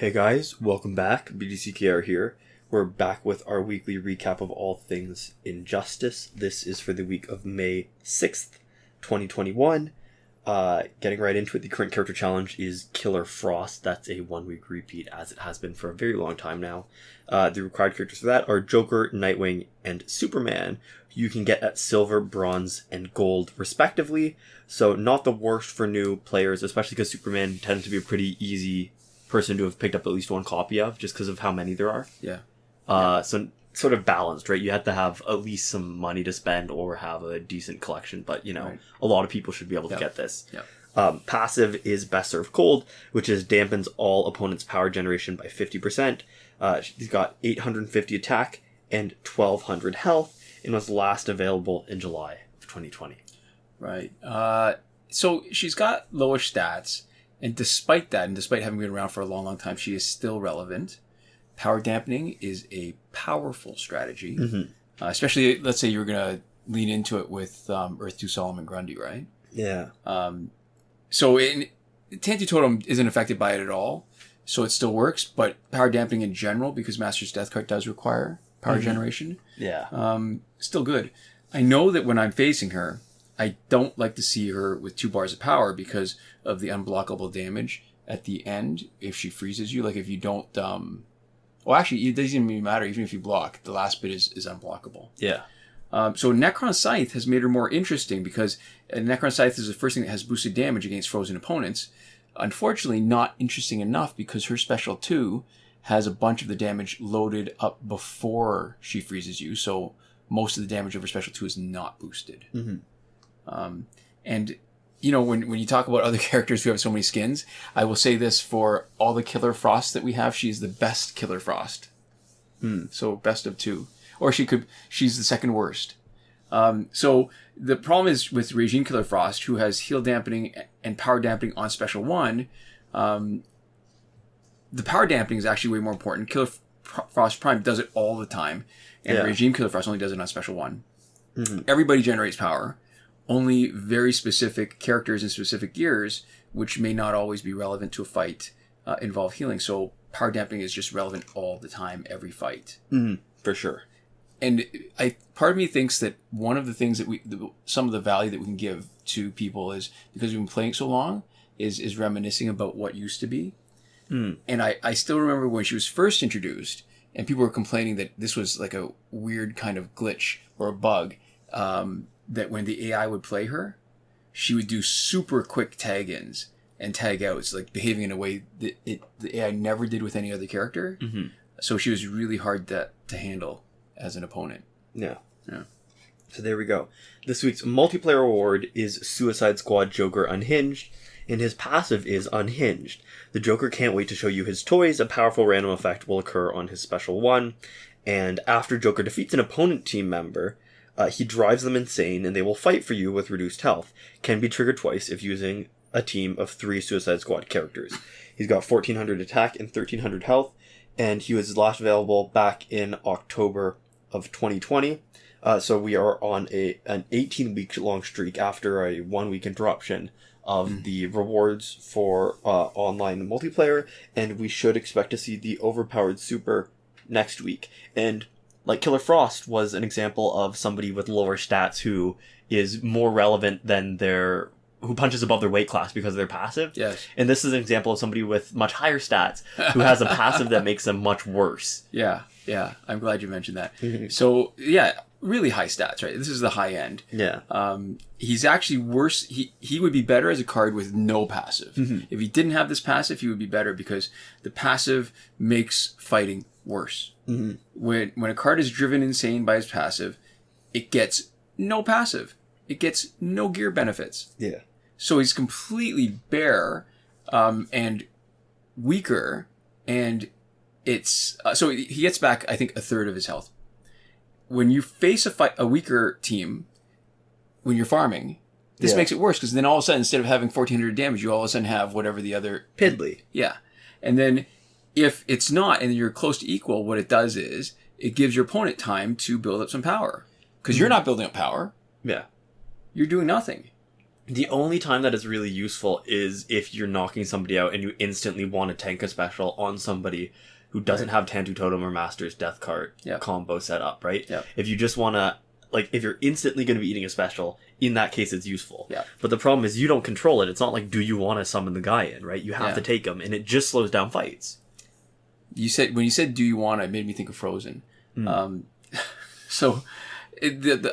Hey guys, welcome back. BDCKR here. We're back with our weekly recap of all things Injustice. This is for the week of May 6th, 2021. Getting right into it, the current character challenge is Killer Frost. That's a one-week repeat, as it has been for a very long time now. The required characters for that are Joker, Nightwing, and Superman. You can get at silver, bronze, and gold, respectively. So not the worst for new players, especially because Superman tends to be a pretty easy person to have picked up at least one copy of, just because of how many there are. Yeah. So sort of balanced, right? You have to have at least some money to spend or have a decent collection, but right. A lot of people should be able to get this. Passive is Best Served Cold, which is dampens all opponents' power generation by 50%. She's got 850 attack and 1200 health, and was last available in July of 2020. Right. So she's got lower stats, and despite that, and despite having been around for a long, long time, she is still relevant. Power dampening is a powerful strategy, especially, let's say you're going to lean into it with Earth 2 Solomon Grundy, right? Yeah. So Tanty Totem isn't affected by it at all, so it still works, but power dampening in general, because Master's Death Card does require power generation, still good. I know that when I'm facing her, I don't like to see her with 2 bars of power because of the unblockable damage at the end if she freezes you. Like if you don't... well, actually, it doesn't even matter. Even if you block, the last bit is unblockable. Yeah. So Necron Scythe has made her more interesting because Necron Scythe is the first thing that has boosted damage against frozen opponents. Unfortunately, not interesting enough because her Special 2 has a bunch of the damage loaded up before she freezes you. So most of the damage of her Special 2 is not boosted. And, when you talk about other characters who have so many skins, I will say this for all the Killer Frost that we have, she is the best Killer Frost. So best of 2. Or she's the second worst. So the problem is with Regime Killer Frost, who has heal dampening and power dampening on Special 1, the power dampening is actually way more important. Killer Frost Prime does it all the time, and Regime Killer Frost only does it on Special 1. Everybody generates power. Only very specific characters in specific gears, which may not always be relevant to a fight, involve healing. So power dampening is just relevant all the time, every fight. For sure. And part of me thinks that one of the things that some of the value that we can give to people is, because we've been playing so long, is reminiscing about what used to be. And I still remember when she was first introduced, and people were complaining that this was like a weird kind of glitch or a bug, that when the AI would play her, she would do super quick tag-ins and tag-outs, like behaving in a way that the AI never did with any other character. So she was really hard to handle as an opponent. Yeah. So there we go. This week's multiplayer award is Suicide Squad Joker Unhinged, and his passive is Unhinged. The Joker can't wait to show you his toys. A powerful random effect will occur on his Special 1, and after Joker defeats an opponent team member, he drives them insane, and they will fight for you with reduced health. Can be triggered twice if using a team of 3 Suicide Squad characters. He's got 1400 attack and 1300 health, and he was last available back in October of 2020. So we are on an 18-week long streak after a 1-week interruption of the rewards for online multiplayer, and we should expect to see the overpowered super next week. And like Killer Frost was an example of somebody with lower stats who is more relevant than who punches above their weight class because of their passive. Yes. And this is an example of somebody with much higher stats who has a passive that makes them much worse. Yeah. I'm glad you mentioned that. So, really high stats, right? This is the high end. Yeah. He's actually worse. He would be better as a card with no passive. If he didn't have this passive, he would be better because the passive makes fighting worse. When a card is driven insane by his passive, it gets no passive. It gets no gear benefits. Yeah. So he's completely bare and weaker, and it's so he gets back, I think, a third of his health. When you face a weaker team, when you're farming, this makes it worse, because then all of a sudden, instead of having 1400 damage, you all of a sudden have whatever the other... Piddly. Yeah. And then if it's not, and you're close to equal, what it does is it gives your opponent time to build up some power. Because you're not building up power. Yeah. You're doing nothing. The only time that is really useful is if you're knocking somebody out and you instantly want to tank a special on somebody who doesn't have Tantu Totem or Master's Death Card combo set up, right? Yep. If you just want to, like, if you're instantly going to be eating a special, in that case it's useful. Yeah. But the problem is you don't control it. It's not like, do you want to summon the guy in, right? You have to take him, and it just slows down fights. When you said "do you want," it made me think of Frozen. So,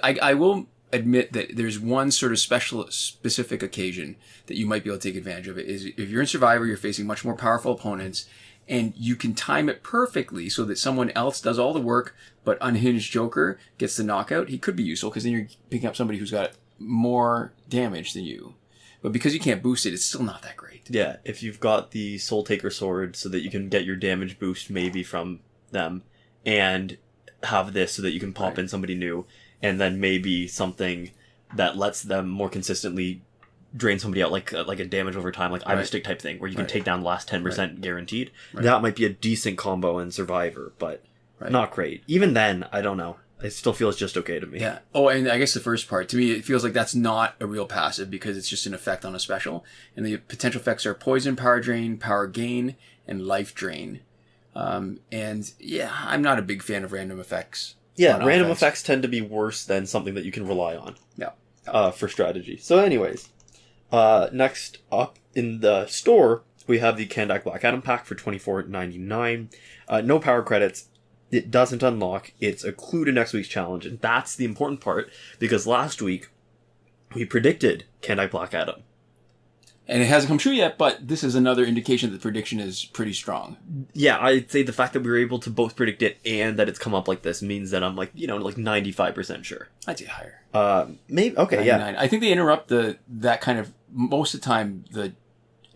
I will admit that there's one sort of specific occasion that you might be able to take advantage of it. Is if you're in Survivor, you're facing much more powerful opponents, and you can time it perfectly so that someone else does all the work, but Unhinged Joker gets the knockout. He could be useful because then you're picking up somebody who's got more damage than you. But because you can't boost it, it's still not that great. Yeah, if you've got the Soul Taker Sword so that you can get your damage boost maybe from them, and have this so that you can pop in somebody new, and then maybe something that lets them more consistently drain somebody out, like a damage over time, like Iron Stick type thing, where you can take down the last 10% guaranteed. That might be a decent combo in Survivor, but not great. Even then, I don't know. It still feels just okay to me. Yeah. Oh, and I guess the first part, to me, it feels like that's not a real passive because it's just an effect on a special. And the potential effects are Poison, Power Drain, Power Gain, and Life Drain. And yeah, I'm not a big fan of random effects. Yeah, random effects tend to be worse than something that you can rely on. Yeah. For strategy. So anyways, next up in the store, we have the Kandak Black Adam pack for $24.99. No power credits. It doesn't unlock. It's a clue to next week's challenge, and that's the important part, because last week we predicted Kandak Black Adam. And it hasn't come true yet, but this is another indication that the prediction is pretty strong. Yeah, I'd say the fact that we were able to both predict it and that it's come up like this means that I'm like 95% sure. I'd say higher. Maybe, okay, 99. Yeah. I think they interrupt that kind of, most of the time, the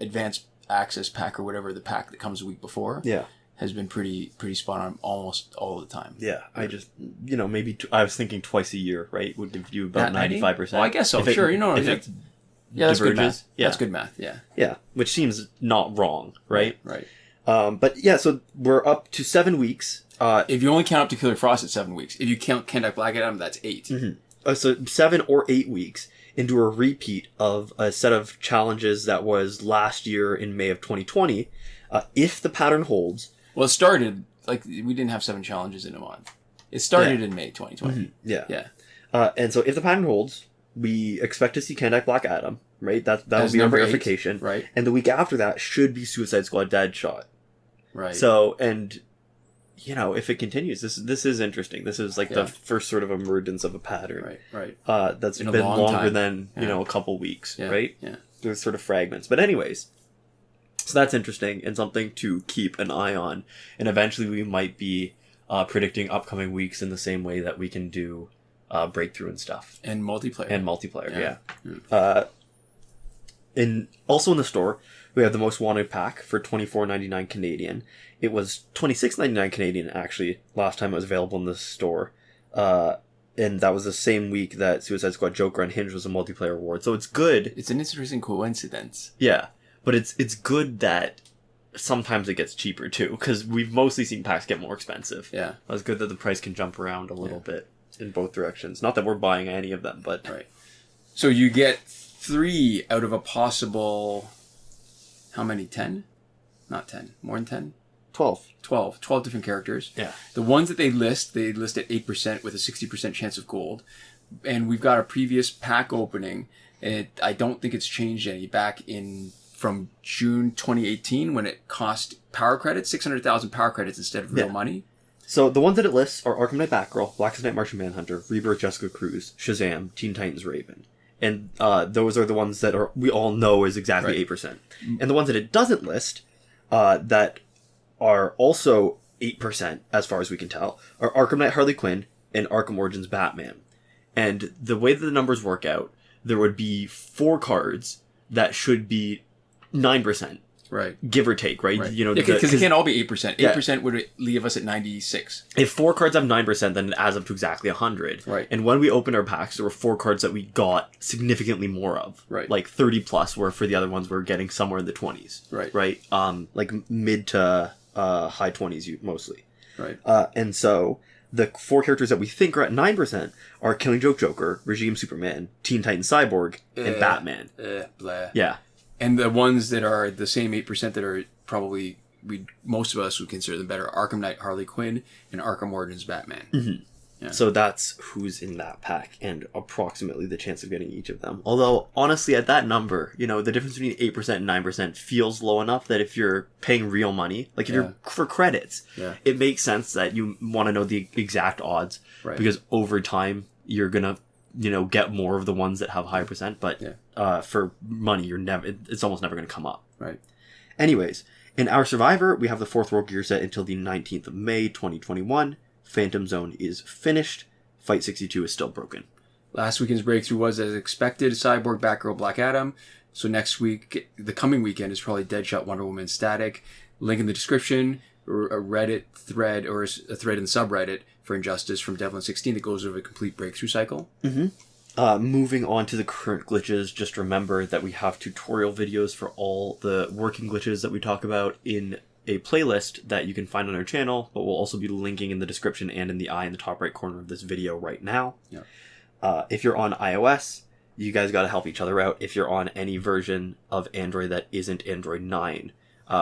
advanced access pack or whatever, the pack that comes a week before. Yeah. Has been pretty spot on almost all the time. Yeah, I just, maybe I was thinking twice a year, right? Would give you about 95%. Well, I guess so, if sure. That's good math. Yeah. That's good math, yeah. Yeah, which seems not wrong, right? Right. But yeah, so we're up to 7 weeks. If you only count up to Killer Frost, it's 7 weeks. If you count Kandak Black Adam, that's 8. Mm-hmm. So 7 or 8 weeks into a repeat of a set of challenges that was last year in May of 2020. If the pattern holds... Well, it started, we didn't have 7 challenges in a month. It started in May 2020. Mm-hmm. Yeah. Yeah. And so if the pattern holds, we expect to see Kandak Black Adam, right? That will be our verification. 8, right. And the week after that should be Suicide Squad Deadshot. Right. So, and, if it continues, this is interesting. This is the first sort of emergence of a pattern. Right. That's been longer than, a couple weeks, right? Yeah. There's sort of fragments. But anyways... So that's interesting and something to keep an eye on. And eventually we might be predicting upcoming weeks in the same way that we can do breakthrough and stuff. And multiplayer. Yeah. Also in the store, we have the Most Wanted pack for $24.99 Canadian. It was $26.99 Canadian, actually, last time it was available in the store. And that was the same week that Suicide Squad Joker Unhinged was a multiplayer award. So it's good. It's an interesting coincidence. Yeah. But it's good that sometimes it gets cheaper, too, because we've mostly seen packs get more expensive. Yeah. It's good that the price can jump around a little bit in both directions. Not that we're buying any of them, but... Right. So you get 3 out of a possible... How many? 10? Not 10. More than 10? 12. 12 different characters. Yeah. The ones that they list at 8% with a 60% chance of gold. And we've got a previous pack opening. And I don't think it's changed any. Back from June 2018 when it cost power credits, 600,000 power credits instead of real money. So the ones that it lists are Arkham Knight Batgirl, Blackest Night Martian Manhunter, Rebirth Jessica Cruz, Shazam, Teen Titans Raven. And those are the ones that we all know is exactly 8%. And the ones that it doesn't list that are also 8%, as far as we can tell, are Arkham Knight Harley Quinn and Arkham Origins Batman. And the way that the numbers work out, there would be 4 cards that should be 9%. Right. Give or take, right? Because it can't all be 8%. 8% would leave us at 96. If 4 cards have 9%, then it adds up to exactly 100. Right. And when we opened our packs, there were 4 cards that we got significantly more of. Right. 30 plus, where for the other ones we're getting somewhere in the 20s. Right. Right? Mid to high 20s mostly. Right. And so the 4 characters that we think are at 9% are Killing Joke Joker, Regime Superman, Teen Titan Cyborg, and Batman. Blah. Yeah. And the ones that are the same 8% that are probably most of us would consider them better: Arkham Knight Harley Quinn and Arkham Origins Batman. Mm-hmm. Yeah. So that's who's in that pack and approximately the chance of getting each of them. Although, honestly, at that number, you know, the difference between 8% and 9% feels low enough that if you're paying real money, like if you're for credits, it makes sense that you want to know the exact odds. Right. Because over time, you're going to, you know, get more of the ones that have higher percent. But for money, it's almost never going to come up. Right. Anyways, in our Survivor, we have the 4th World Gear set until the 19th of May, 2021. Phantom Zone is finished. Fight 62 is still broken. Last weekend's breakthrough was, as expected, Cyborg, Batgirl, Black Adam. So next week, the coming weekend, is probably Deadshot, Wonder Woman, Static. Link in the description, or a Reddit thread, or a thread in the subreddit for Injustice from Devlin16 that goes over a complete breakthrough cycle. Mm-hmm. Moving on to the current glitches, just remember that we have tutorial videos for all the working glitches that we talk about in a playlist that you can find on our channel, but we'll also be linking in the description and in the eye in the top right corner of this video right now. If you're on iOS, you guys got to help each other out. If you're on any version of Android that isn't Android 9,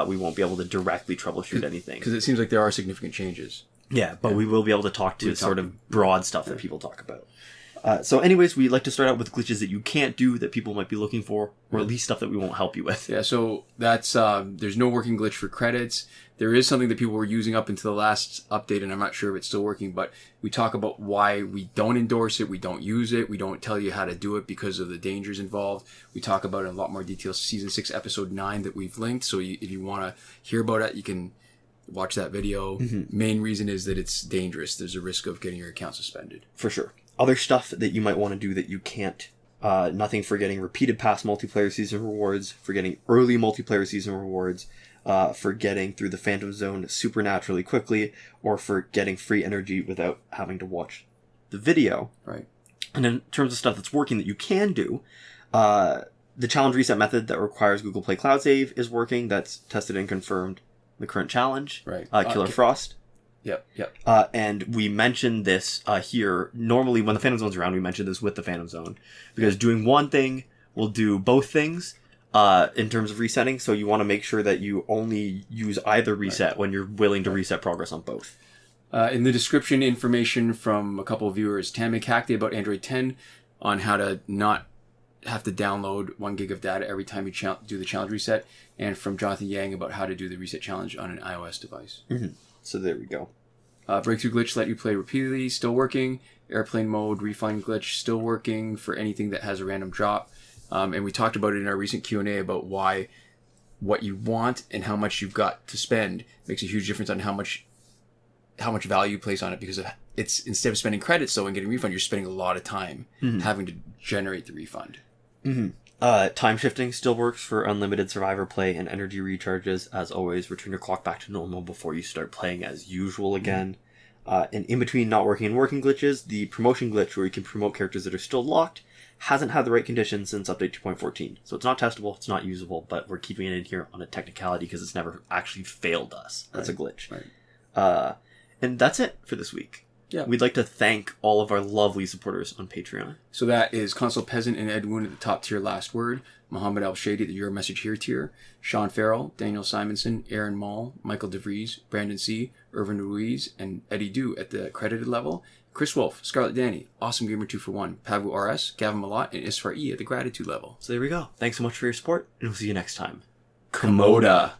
we won't be able to directly troubleshoot anything. Because it seems like there are significant changes. Yeah, but we will be able to talk to sort of broad stuff that people talk about. So anyways, we like to start out with glitches that you can't do that people might be looking for, or at least stuff that we won't help you with. Yeah, so that's, there's no working glitch for credits. There is something that people were using up until the last update, and I'm not sure if it's still working, but we talk about why we don't endorse it, we don't use it, we don't tell you how to do it because of the dangers involved. We talk about it in a lot more detail, Season 6, Episode 9 that we've linked, so if you want to hear about it, you can watch that video. Main reason is that it's dangerous. There's a risk of getting your account suspended. For sure. Other stuff that you might want to do that you can't. Nothing for getting repeated past multiplayer season rewards, for getting early multiplayer season rewards, for getting through the Phantom Zone supernaturally quickly, or for getting free energy without having to watch the video. Right. And in terms of stuff that's working that you can do, the challenge reset method that requires Google Play Cloud Save is working. That's tested and confirmed the current challenge. Right. Killer Frost. Yep. And we mentioned this here. Normally, when the Phantom Zone's around, we mention this with the Phantom Zone. Because doing one thing will do both things in terms of resetting. So you want to make sure that you only use either reset when you're willing to reset progress on both. In the description, information from a couple of viewers, Tam and Kakde about Android 10 on how to not have to download 1 gig of data every time you do the challenge reset. And from Jonathan Yang about how to do the reset challenge on an iOS device. Mm-hmm. So there we go. Breakthrough glitch, let you play repeatedly, still working. Airplane mode, refine glitch, still working for anything that has a random drop. And we talked about it in our recent Q&A about why what you want and how much you've got to spend makes a huge difference on how much value you place on it, because it's, instead of spending credits though and getting a refund, you're spending a lot of time having to generate the refund. Time shifting still works for unlimited Survivor play and energy recharges. As always, return your clock back to normal before you start playing as usual again. And in between not working and working glitches, the promotion glitch where you can promote characters that are still locked hasn't had the right conditions since update 2.14. So it's not testable, it's not usable, but we're keeping it in here on a technicality because it's never actually failed us. That's a glitch. Right. And that's it for this week. Yeah. We'd like to thank all of our lovely supporters on Patreon. So that is Console Peasant and Edwoon at the top tier last word, Mohammed Albshaiti at the Your Message Here tier, Shawn Farrell, Daniel Simonson, Aaron Maule, Michael DeVries, Brandon C., Irvin Ruiz, and Eddydoo at the credited level, Chris Wolff, Scarlet Dani, Awesomegamer 2for1, Pavu RS, Gavin Mallott, and Isfar E at the gratitude level. So there we go. Thanks so much for your support, and we'll see you next time. Komoda.